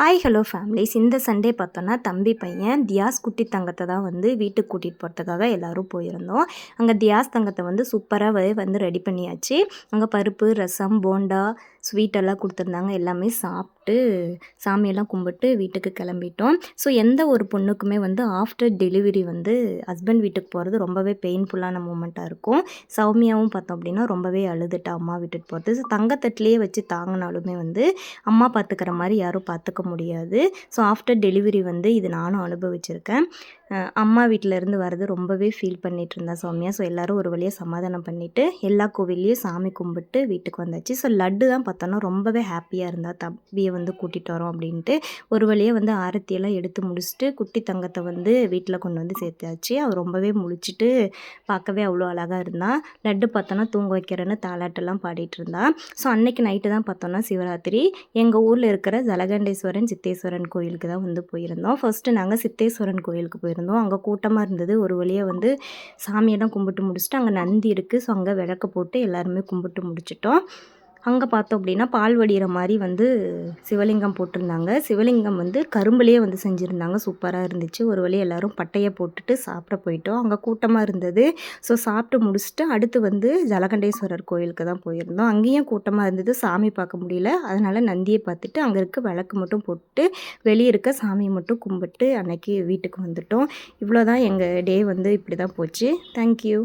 Hi hello families. இந்த Sunday பார்த்தோன்னா தம்பி பையன் தியாஸ் குட்டி தங்கத்தை தான் வந்து வீட்டுக்கு கூட்டிகிட்டு போகிறதுக்காக எல்லோரும் போயிருந்தோம். அங்கே தியாஸ் தங்கத்தை வந்து சூப்பராக வந்து ரெடி பண்ணியாச்சு. அங்கே பருப்பு, ரசம், போண்டா, ஸ்வீட்டெல்லாம் கொடுத்துருந்தாங்க. எல்லாமே சாப்பிட்டு சாமியெல்லாம் கும்பிட்டு வீட்டுக்கு கிளம்பிட்டோம். ஸோ எந்த ஒரு பொண்ணுக்குமே வந்து ஆஃப்டர் டெலிவரி வந்து ஹஸ்பண்ட் வீட்டுக்கு போகிறது ரொம்பவே பெயின்ஃபுல்லான மூமெண்ட்டாக இருக்கும். சௌமியாவும் பார்த்தோம் அப்படின்னா ரொம்பவே அழுதுட்டா அம்மா வீட்டுக்கு போகிறது. ஸோ தங்கத்தட்டிலேயே வச்சு தாங்கினாலுமே வந்து அம்மா பார்த்துக்கிற மாதிரி யாரும் பார்த்துக்க முடியாது. ஸோ ஆஃப்டர் டெலிவரி வந்து இது நானும் அனுபவிச்சிருக்கேன். அம்மா வீட்டிலேருந்து வர்றது ரொம்பவே ஃபீல் பண்ணிகிட்டு இருந்தா சௌமியா. ஸோ எல்லோரும் ஒரு வழியாக சமாதானம் பண்ணிவிட்டு எல்லா கோவில்லையும் சாமி கும்பிட்டு வீட்டுக்கு வந்தாச்சு. ஸோ லட்டு தான் பார்த்தோன்னா ரொம்பவே ஹாப்பியாக இருந்தா தம்பியை வந்து கூட்டிகிட்டு வரோம் அப்படின்ட்டு. ஒரு வழியாக வந்து ஆரத்தியெல்லாம் எடுத்து முடிச்சுட்டு குட்டி தங்கத்தை வந்து வீட்டில் கொண்டு வந்து சேர்த்தாச்சு. அவள் ரொம்பவே முழிச்சிட்டு பார்க்கவே அவ்வளோ அழகாக இருந்தா. லட்டு பார்த்தோன்னா தூங்க வைக்கிறேன்னு தாலாட்டெல்லாம் பாடிட்டு இருந்தா. ஸோ அன்னைக்கு நைட்டு தான் பார்த்தோன்னா சிவராத்திரி. எங்கள் ஊரில் இருக்கிற ஜலகண்டேஸ்வரன் சித்தேஸ்வரன் கோயிலுக்கு தான் வந்து போயிருந்தோம். ஃபஸ்ட்டு நாங்கள் சித்தேஸ்வரன் கோயிலுக்கு போயிருந்தோம். அங்கே கூட்டமாக இருந்தது. ஒரு வழியாக வந்து சாமியெல்லாம் கும்பிட்டு முடிச்சுட்டு அங்கே நந்தி இருக்குது. ஸோ அங்கே விளக்கு போட்டு எல்லாருமே கும்பிட்டு முடிச்சிட்டோம். அங்கே பார்த்தோம் அப்படின்னா பால் வடிகிற மாதிரி வந்து சிவலிங்கம் போட்டிருந்தாங்க. சிவலிங்கம் வந்து கரும்புலேயே வந்து செஞ்சுருந்தாங்க. சூப்பராக இருந்துச்சு. ஒரு வழி எல்லோரும் பட்டையை போட்டுட்டு சாப்பிட போயிட்டோம். அங்கே கூட்டமாக இருந்தது. ஸோ சாப்பிட்டு முடிச்சுட்டு அடுத்து வந்து ஜலகண்டேஸ்வரர் கோயிலுக்கு தான் போயிருந்தோம். அங்கேயும் கூட்டமாக இருந்தது. சாமி பார்க்க முடியல. அதனால் நந்தியை பார்த்துட்டு அங்கே இருக்க விளக்கு மட்டும் போட்டு வெளியே இருக்க சாமியை மட்டும் கும்பிட்டு அன்னைக்கு வீட்டுக்கு வந்துட்டோம். இவ்வளோ தான் எங்கள் டே வந்து இப்படி தான் போச்சு. தேங்க்யூ.